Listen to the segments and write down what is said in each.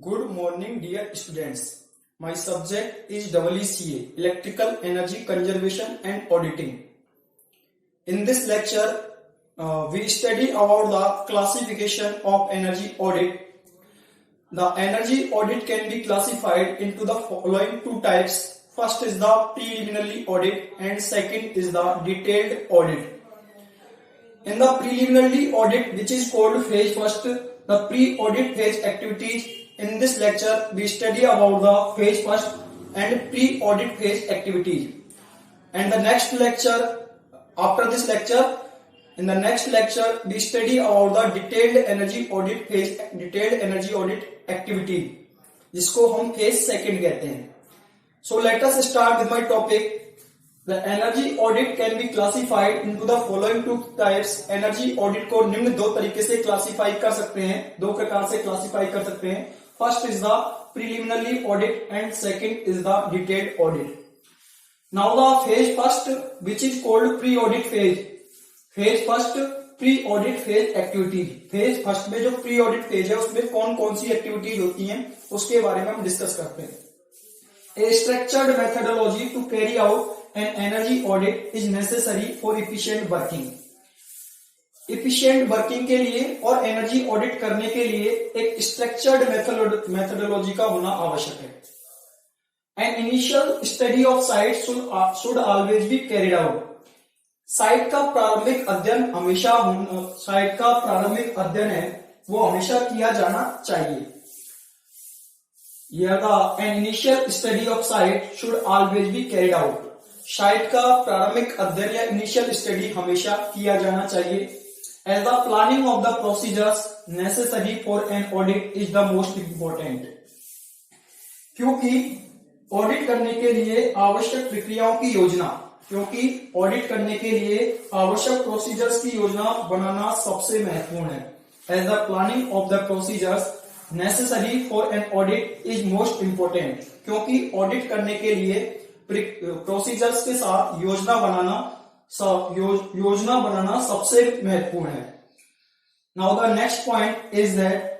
Good morning, dear students. My subject is ECA, Electrical Energy Conservation and Auditing. In this lecture, we study about the classification of energy audit. The energy audit can be classified into the following two types. First is the preliminary audit and second is the detailed audit. In the preliminary audit, which is called phase first, the pre-audit phase activities. In this lecture, we study about the phase first and pre-audit phase activities. And the next lecture, after this lecture, in the next lecture, we study about the detailed energy audit phase, detailed energy audit activity, जिसको हम phase second कहते हैं. So let us start with my topic. The energy audit can be classified into the following two types. Energy audit को निम्न दो तरीके से classify कर सकते हैं, दो प्रकार से क्लासिफाई कर सकते हैं. First is the preliminary audit and second is the detailed audit. Now the phase first, which is called pre-audit phase. Phase first pre-audit phase activity. Phase first में जो pre-audit phase है उसमें कौन कौन सी एक्टिविटीज होती हैं उसके बारे में हम डिस्कस करते हैं. A structured methodology to carry out an energy audit is necessary for efficient working. Efficient working के लिए और एनर्जी ऑडिट करने के लिए एक स्ट्रक्चर्ड मेथोडोलॉजी का होना आवश्यक है. An initial study of site should always be carried out. Site का प्रारंभिक अध्ययन हमेशा साइट का प्रारंभिक अध्ययन है वो हमेशा किया जाना चाहिए. An initial study of site should always be carried out. Site का प्रारंभिक अध्ययन या इनिशियल स्टडी हमेशा किया जाना चाहिए. As the planning of the procedures necessary for an audit is the most important. क्योंकि ऑडिट करने के लिए आवश्यक प्रक्रियाओं की योजना, क्योंकि ऑडिट करने के लिए आवश्यक प्रोसीजर्स की योजना बनाना सबसे महत्वपूर्ण है. As the planning of the procedures necessary for an audit is most important. क्योंकि ऑडिट करने के लिए प्रोसीजर्स के साथ योजना बनाना सबसे महत्वपूर्ण है. Now the next point is that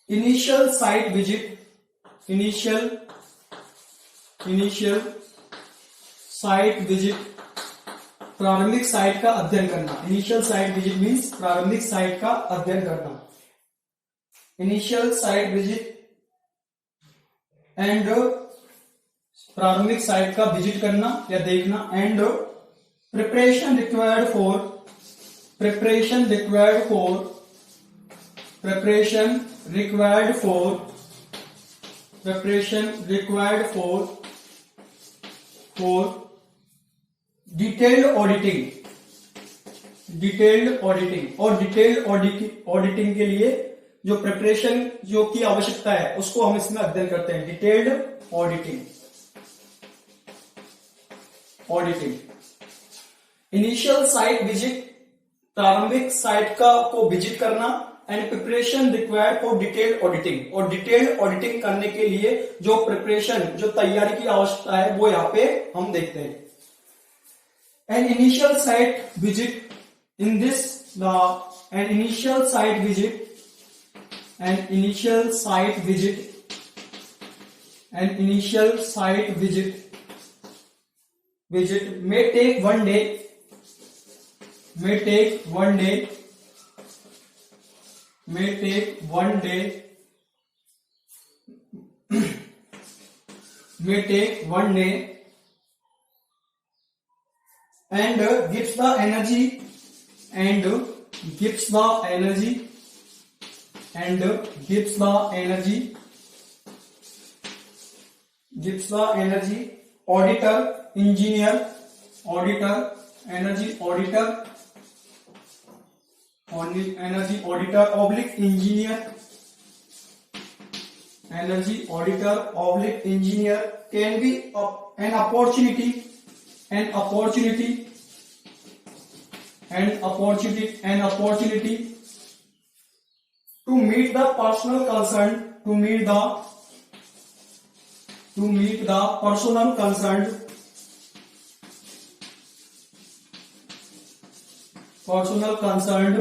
initial site visit, प्रारंभिक साइट का अध्ययन करना. इनिशियल साइट विजिट मीन्स प्रारंभिक साइट का अध्ययन करना. इनिशियल साइट विजिट एंड प्रारंभिक साइट का विजिट करना या देखना. And preparation required for detailed auditing और डिटेल्ड ऑडिटिंग के लिए जो प्रिपरेशन जो की आवश्यकता है उसको हम इसमें अध्ययन करते हैं. Detailed auditing. Initial site visit प्रारंभिक साइट को विजिट करना. And preparation required for detailed auditing, और डिटेल्ड ऑडिटिंग करने के लिए जो प्रिपरेशन जो तैयारी की आवश्यकता है वो यहाँ पे हम देखते हैं. An initial site visit may take one day and gives the energy auditor, engineer, energy auditor oblique engineer can be an opportunity to meet the personal concerned personnel concerned,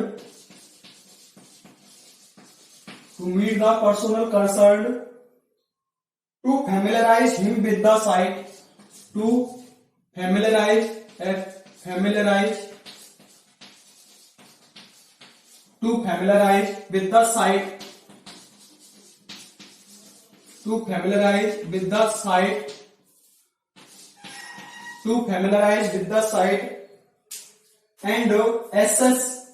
to meet the personnel concerned, to familiarize him with the site, to familiarize with the site, to familiarize with the site, to familiarize with the site, and assess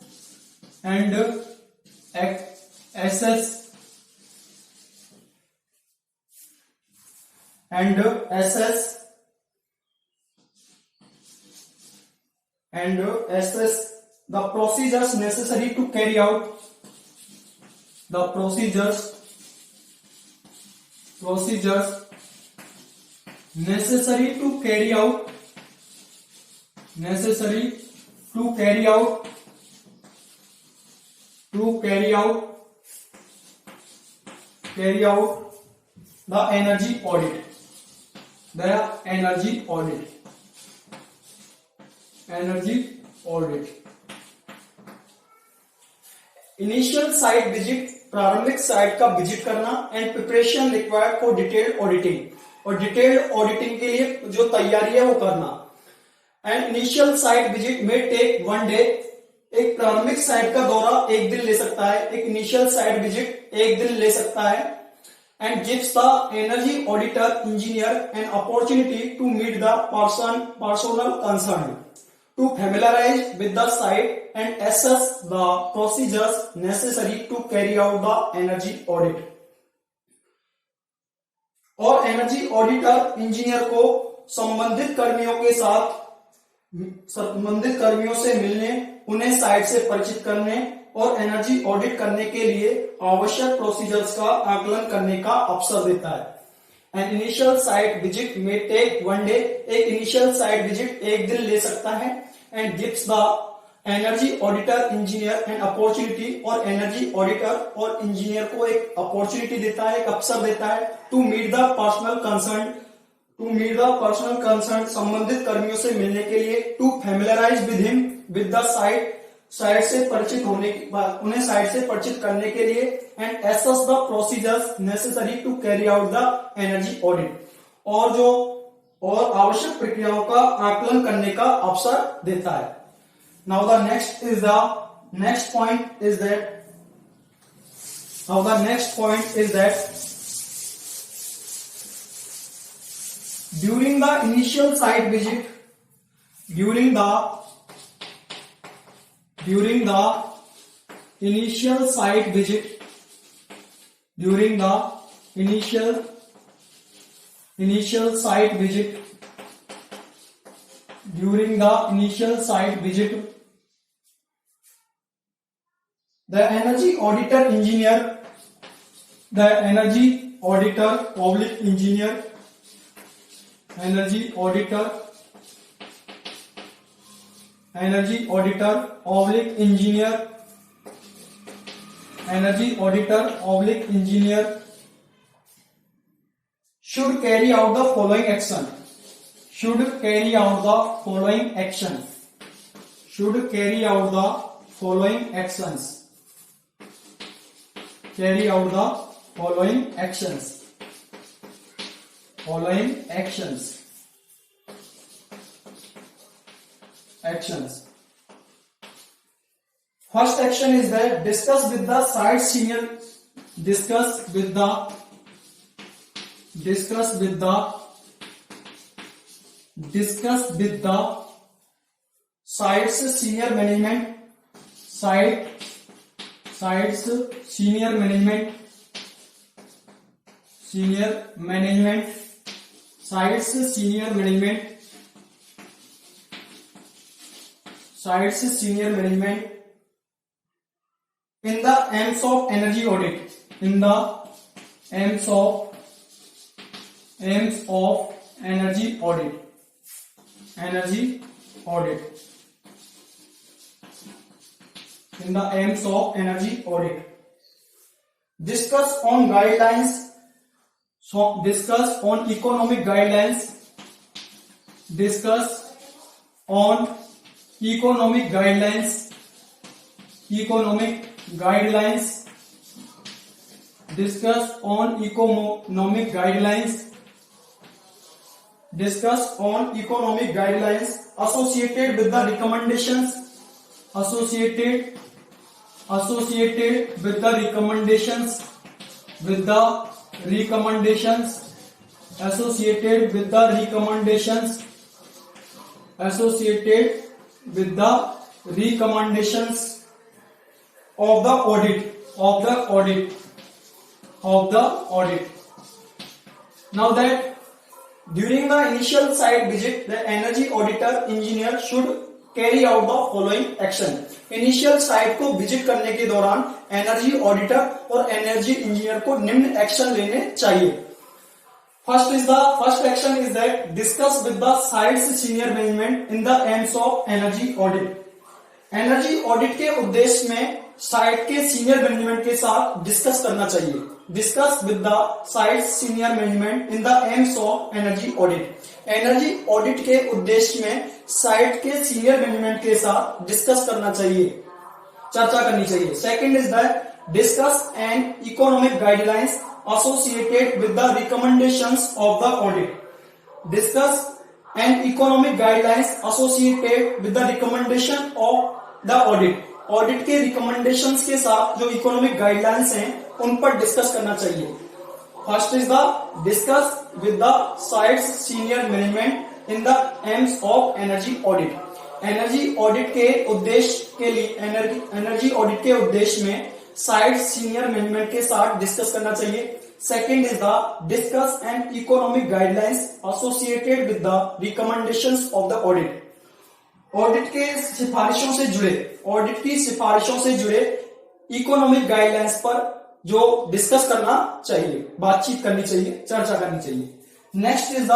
the procedures necessary to carry out the procedures necessary to carry out the energy audit. Initial site visit, प्रारंभिक site का visit करना, and preparation required for detailed auditing, और detailed auditing के लिए जो तैयारी है वो करना. एंड इनिशियल साइट विजिट में टेक 1 डे, एक प्रारंभिक साइट का दौरा 1 दिन ले सकता है, एक इनिशियल साइट विजिट 1 दिन ले सकता है. And gives the energy auditor engineer an opportunity to meet the personal concern, to familiarize with the site and assess the procedures necessary to carry out the energy audit. और energy auditor engineer को संबंधित कर्मियों से मिलने, उन्हें site से परिचित करने और एनर्जी ऑडिट करने के लिए आवश्यक प्रोसीजर्स का आकलन करने का अवसर देता है. An initial site visit may take 1 day, एक इनिशियल साइट विजिट 1 दिन ले सकता है. And gives the energy auditor engineer an opportunity, और एनर्जी ऑडिटर और इंजीनियर को एक अपॉर्चुनिटी देता है, एक अवसर देता है, to meet the personal concern, संबंधित कर्मियों से मिलने के लिए, to familiarise with him with the site से परिचित होने के बाद उन्हें साइट से परिचित करने के लिए, and assess the procedures necessary to carry out the energy audit, और आवश्यक प्रक्रियाओं का आकलन करने का अवसर देता है. Now the next point is that during the initial site visit, during the initial site visit, during the initial site visit, the energy auditor engineer, the energy auditor oblique engineer, energy auditor oblique engineer should carry out the following action. Actions. First action is that discuss with the site senior management, in the aims of energy audit, discuss on guidelines, discuss on economic guidelines, economic guidelines, discuss on economic guidelines, discuss on economic guidelines associated with the recommendations, associated with the recommendations, with the recommendations, associated with the recommendations, associated with the recommendations of the audit, of the audit, of the audit. Now that during the initial site visit, the energy auditor engineer should carry out the following action. Initial site को visit करने के दौरान energy auditor और energy engineer को निम्न action लेने चाहिए. First action is that discuss with the sites senior management in the AIIMS of energy audit. Energy audit के उद्देश्य में साइट के सीनियर मैनेजमेंट के साथ डिस्कस करना चाहिए. Discuss with the site senior management in the AIIMS of energy audit. Energy audit के उद्देश्य में साइट के सीनियर मैनेजमेंट के साथ डिस्कस करना चाहिए, चर्चा करनी चाहिए. Second is that discuss and economic guidelines associated with the recommendations of the audit. Discuss and economic guidelines associated with the recommendation of the audit. Audit के recommendations के साथ जो economic guidelines हैं उन पर डिस्कस करना चाहिए. First is the discuss with the site's senior management in the aims of energy audit. Energy audit के उद्देश्य के लिए एनर्जी ऑडिट के उद्देश्य में साइट सीनियर मैनेजमेंट के साथ डिस्कस करना चाहिए. Second is the discuss and economic guidelines associated with the recommendations of the audit. Audit के सिफारिशों से जुड़े, ऑडिट की सिफारिशों से जुड़े इकोनॉमिक गाइडलाइंस पर जो डिस्कस करना चाहिए, बातचीत करनी चाहिए, चर्चा करनी चाहिए. Next is the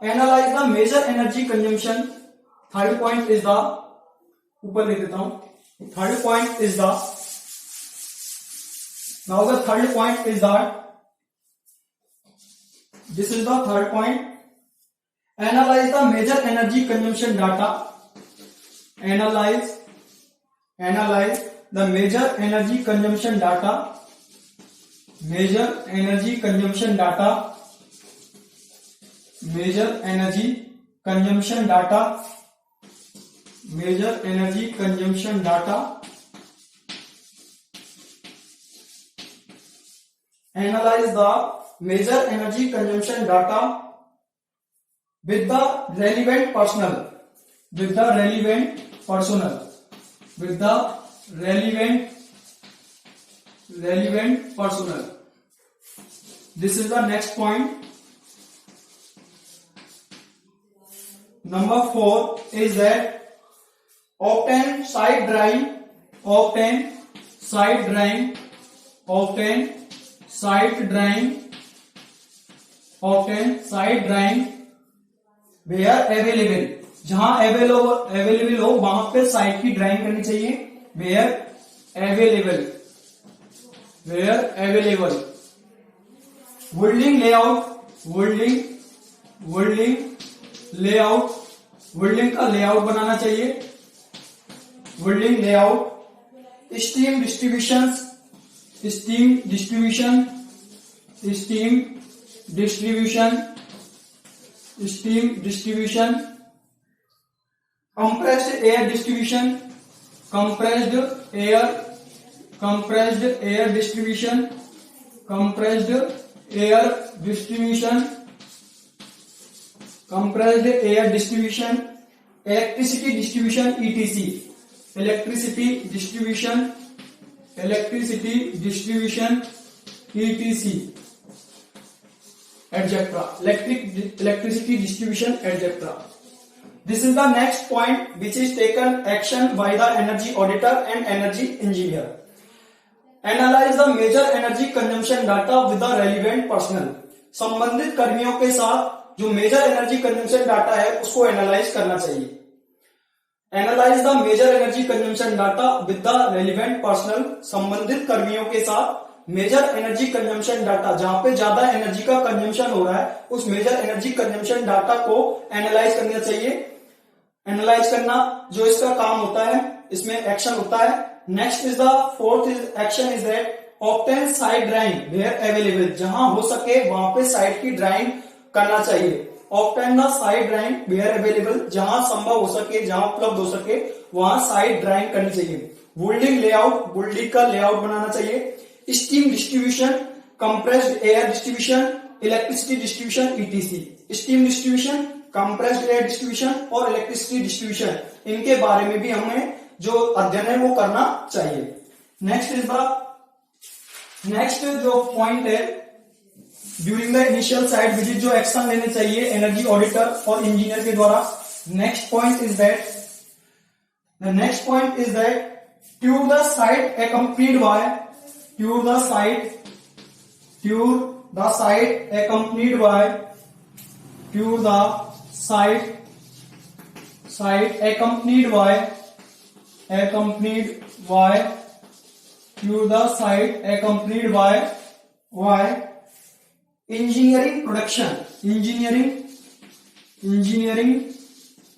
analyse the major energy consumption. Third point is the, ऊपर लिख देता हूं, third point is the, now the third point is that this is the third point. Analyze the major energy consumption data. Analyze the major energy consumption data. Major energy consumption data. Major energy consumption data. Major energy consumption data. Analyze the major energy consumption data with the relevant personnel, with the relevant personnel, with the relevant personnel. This is the next point. Number 4 is that obtain site drawing, obtain site drawing, obtain site drawing, obtain site drawing where available. जहां available हो वहां पे site की drawing करनी चाहिए. where available, where available. Building layout, building layout, building का layout बनाना चाहिए. building layout. steam distributions, steam distribution, steam distribution, steam distribution. Compressed air distribution, compressed air distribution, compressed air distribution, compressed air distribution. Electricity distribution etc. Electricity distribution, electricity distribution etc. etc. Electricity distribution etc. This is the next point which is taken action by the energy auditor and energy engineer. Analyze the major energy consumption data with the relevant personnel. संबंधित कर्मियों के साथ जो major energy consumption data है उसको analyse करना चाहिए. Analyse the major energy consumption data with the relevant personal. संबंधित कर्मियों के साथ मेजर एनर्जी कंजम्पशन डाटा, जहां पे ज्यादा एनर्जी का कंजम्पशन हो रहा है उस मेजर एनर्जी कंजम्पशन डाटा को एनालाइज करना चाहिए. एनालाइज करना जो इसका काम होता है, इसमें एक्शन होता है। Next is the fourth action is that obtain site drawing where available, जहां हो सके वहां पे साइट की ड्राइंग करना चाहिए। Obtain the site drawing where available, जहां संभव हो सके, जहां उपलब्ध हो सके वहां साइट ड्राइंग करनी चाहिए। बिल्डिंग लेआउट, बिल्डिंग का लेआउट बनाना चाहिए। Steam distribution, compressed air distribution, electricity distribution etc. Steam distribution, compressed air distribution और इलेक्ट्रिसिटी डिस्ट्रीब्यूशन, इनके बारे में भी हमें जो अध्ययन है वो करना चाहिए। नेक्स्ट जो पॉइंट है, during the initial site visit जो एक्शन लेने चाहिए एनर्जी ऑडिटर और इंजीनियर के द्वारा। Next point is that tour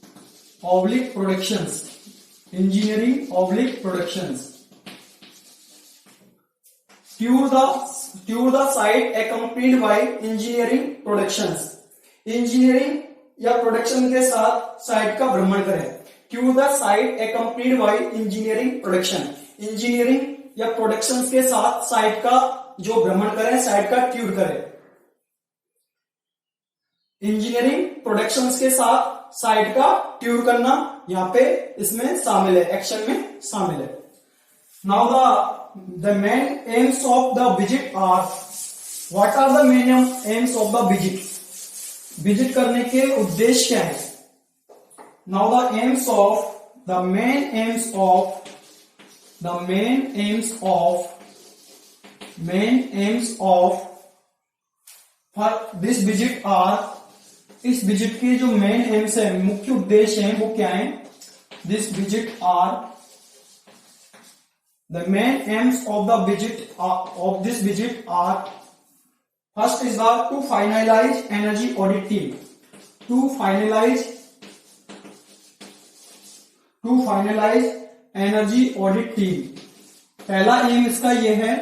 the site accompanied by engineering productions. Tour the site accompanied by engineering productions. Engineering या प्रोडक्शन के साथ साइट का भ्रमण करें। Tour the site accompanied by engineering production. Engineering या प्रोडक्शन के साथ साइट का जो भ्रमण करें, साइट का टूर करें। इंजीनियरिंग प्रोडक्शन के साथ साइट का टूर करना यहाँ पे इसमें शामिल है, एक्शन में शामिल है। Now the main aims of the visit are, what are the main aims of the visit, visit करने के उद्देश्य क्या है। Now the main aims of this visit are, इस विजिट के जो मेन एम्स है, मुख्य उद्देश्य हैं, वो क्या है। This visit are, the main aims of this visit are, first is to finalise energy audit team, to finalise energy audit team. पहला एम इसका यह है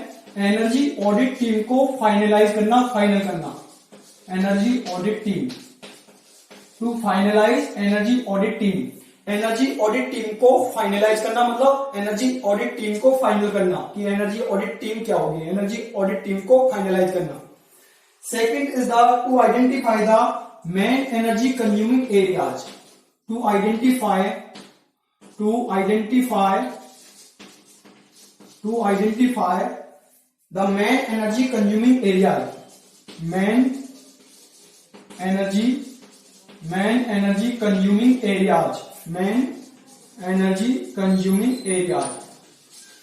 एनर्जी ऑडिट टीम को फाइनलाइज करना, फाइनल करना। Energy audit team, to finalise energy audit team, energy audit team को finalise करना मतलब एनर्जी ऑडिट टीम को फाइनल करना कि एनर्जी ऑडिट टीम क्या होगी, एनर्जी ऑडिट टीम को फाइनलाइज करना। Second is to identify the main energy consuming areas, to identify the main energy consuming areas, main energy consuming areas,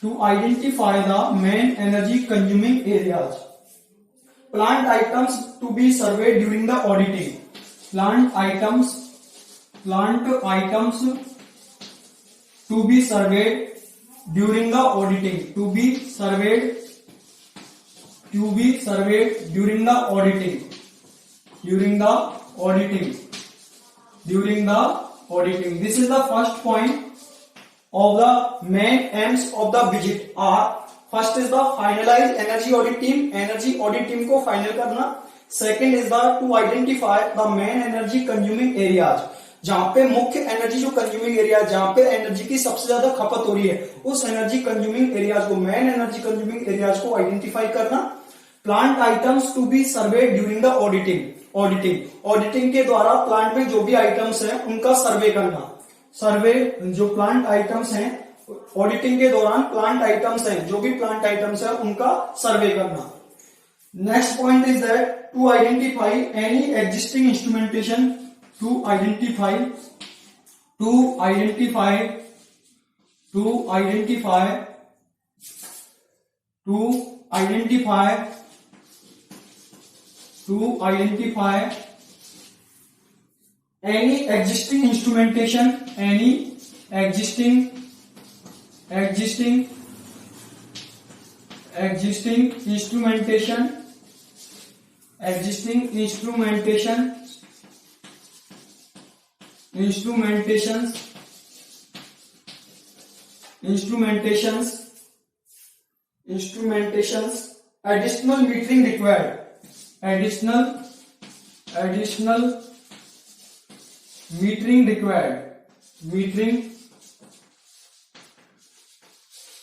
to identify the main energy consuming areas. Plant items to be surveyed during the auditing, plant items to be surveyed during the auditing, to be surveyed during the auditing, this is the first point of the main aims of the visit are, first is the finalise energy audit team, energy audit team को final करना। Second is the to identify the main energy consuming areas, जहां पे मुख्य energy जो consuming area, जहां पे energy की सबसे ज्यादा खपत हो रही है, उस एनर्जी कंज्यूमिंग एरियाज को, मेन एनर्जी कंज्यूमिंग एरियाज को आइडेंटिफाई करना। Plant items to be survey during the auditing के द्वारा प्लांट में जो भी आइटम्स है उनका सर्वे करना। सर्वे जो प्लांट आइटम्स हैं ऑडिटिंग के दौरान, प्लांट आइटम्स हैं, जो भी प्लांट आइटम्स है उनका सर्वे करना। Next point is that to identify any existing instrumentation, to identify any existing instrumentation, existing instrumentation instrumentations, additional metering required, additional metering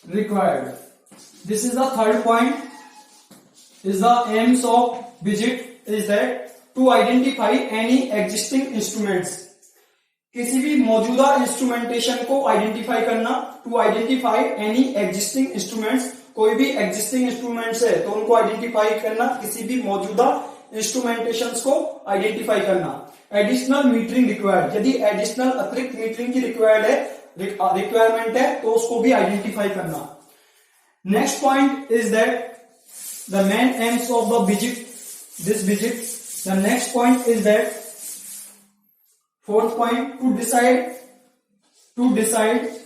required. This is the third point. Is the aims of visit is that to identify any existing instruments. किसी भी मौजूदा instrumentation को identify करना, to identify any existing instruments, कोई भी existing instruments है तो उनको आइडेंटिफाई करना, किसी भी मौजूदा इंस्ट्रूमेंटेशंस को आइडेंटिफाई करना. एडिशनल मीटरिंग रिक्वायर्ड, यदि एडिशनल अतिरिक्त मीटरिंग की रिक्वायरमेंट है तो उसको भी आइडेंटिफाई करना. Next point is that the main aims of the visit. The next point is that fourth point to decide.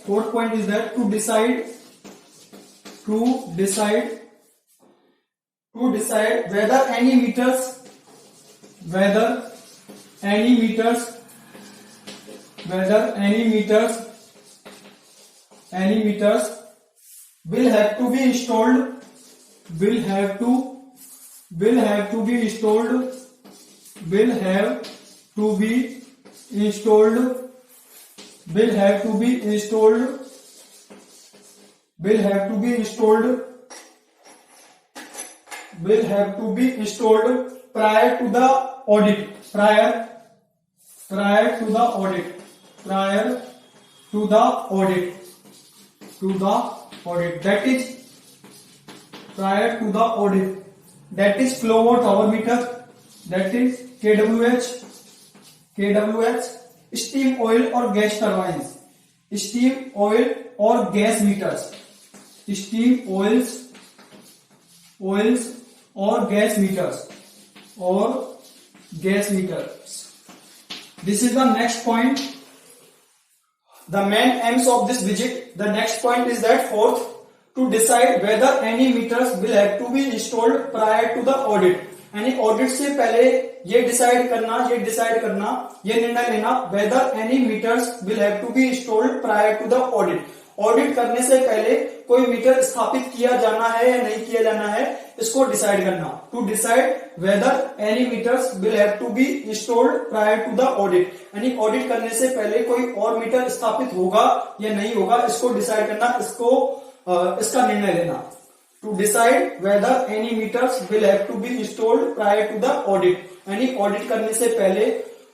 Fourth point is that to decide whether any meters will have to be installed prior to the audit. That is prior to the audit. That is kilowatt hour meter, that is kWh, steam oil or gas turbines, steam oil or gas meters, steam oils or gas meters. This is the next point. The main aims of this visit. The next point is that fourth, to decide whether any meters will have to be installed prior to the audit. यानी audit से पहले ये decide करना, ये निर्णय लेना whether any meters will have to be installed prior to the audit. Audit करने से पहले कोई मीटर स्थापित किया जाना है या नहीं किया जाना है, इसको डिसाइड करना. To decide whether any meters will have to be installed prior to the audit. यानी ऑडिट करने से पहले कोई और मीटर स्थापित होगा या नहीं होगा, इसको डिसाइड करना, इसका निर्णय लेना. To decide whether any meters will have to be installed prior to the audit. यानी ऑडिट करने से पहले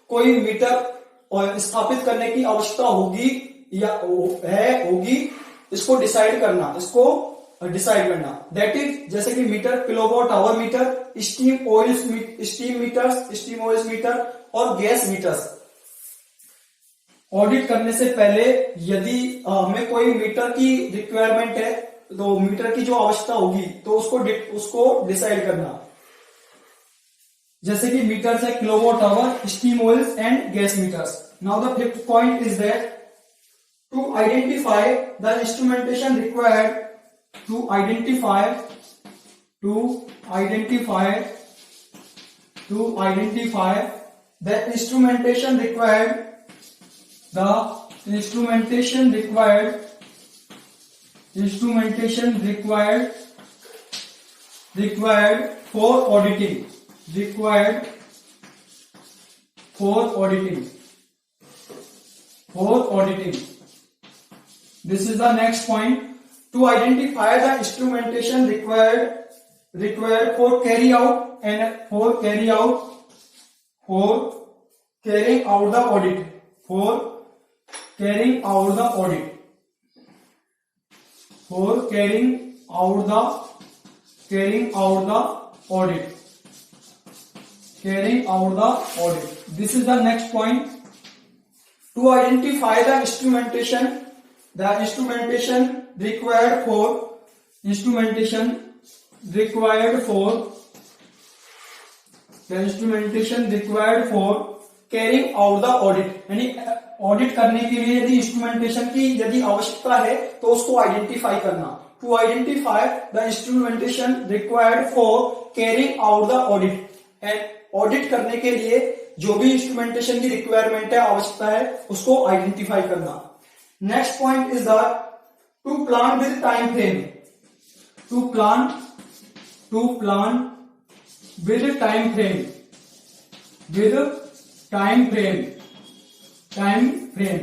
कोई मीटर स्थापित करने की आवश्यकता होगी या होगी, इसको डिसाइड करना. दैट इज जैसे कि meter, kilowatt hour meter, steam oils meter और गैस मीटर्स. ऑडिट करने से पहले यदि हमें कोई मीटर की रिक्वायरमेंट है तो मीटर की जो आवश्यकता होगी तो उसको डिसाइड करना. जैसे कि मीटर्स है kilowatt hour, steam oils and gas meters. Now the fifth point is that to identify the instrumentation required, to identify the instrumentation required for auditing. This is the next point. To identify the instrumentation required for carrying out the audit. This is the next point. To identify the instrumentation required for carrying out the audit. यानी audit करने के लिए यदि instrumentation की यदि आवश्यकता है तो उसको आइडेंटिफाई करना. To identify the instrumentation required for carrying out the audit. And audit करने के लिए जो भी इंस्ट्रूमेंटेशन की रिक्वायरमेंट है, आवश्यकता है, उसको आइडेंटिफाई करना. Next point is that to plan with time frame, to plan with time frame, time frame,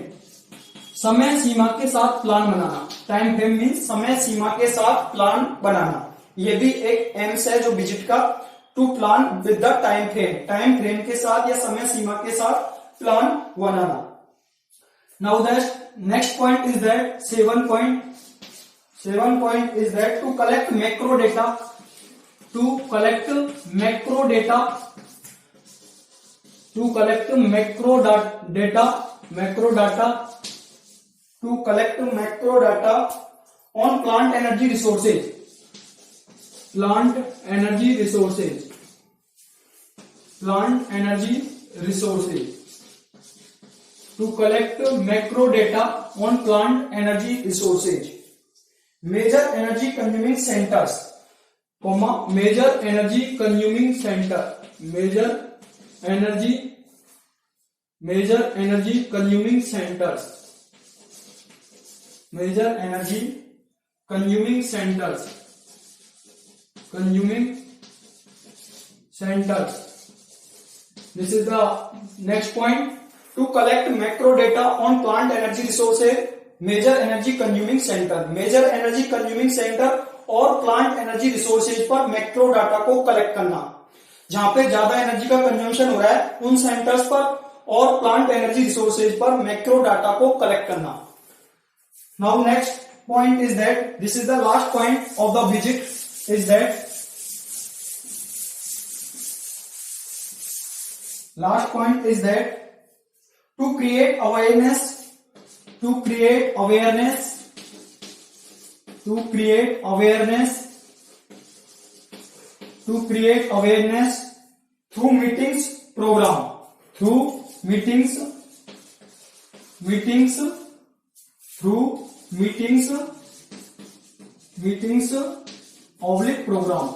समय सीमा के साथ प्लान बनाना। टाइम फ्रेम मीन्स समय सीमा के साथ प्लान बनाना। ये भी एक एम्स है जो विजिट का, to plan with the time frame के साथ या समय सीमा के साथ प्लान बनाना। Now that next point is that 7 point is that to collect macro data, to collect macro data on plant energy resources, to collect macro data on plant energy resources, major energy consuming centers, major energy consuming center, major energy consuming centers, This is the next point. To collect macro data on plant energy resources, major energy consuming center, major energy consuming center और plant energy resources पर macro data को collect करना, जहां पे ज्यादा energy का consumption हो रहा है उन सेंटर्स पर और प्लांट एनर्जी रिसोर्सेज पर मैक्रो डाटा को कलेक्ट करना। Now next point is that this is the last point of the visit is that last point is that to create awareness through meetings program, through meetings oblique program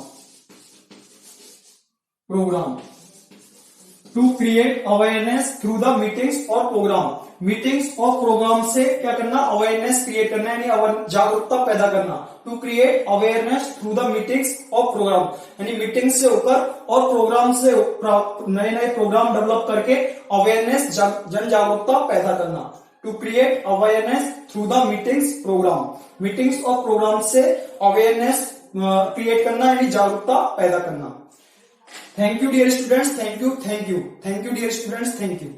to create awareness through the meetings or program, meetings और programme से क्या करना, awareness create करना, यानी जागरूकता पैदा करना। To create awareness through the meetings और प्रोग्राम, यानी मीटिंग से होकर और प्रोग्राम से नए नए प्रोग्राम डेवलप करके अवेयरनेस जन जागरूकता पैदा करना। To create awareness through the meetings programme, meetings और प्रोग्राम से अवेयरनेस क्रिएट करना यानी जागरूकता पैदा करना। Thank you dear students, thank you dear students, thank you.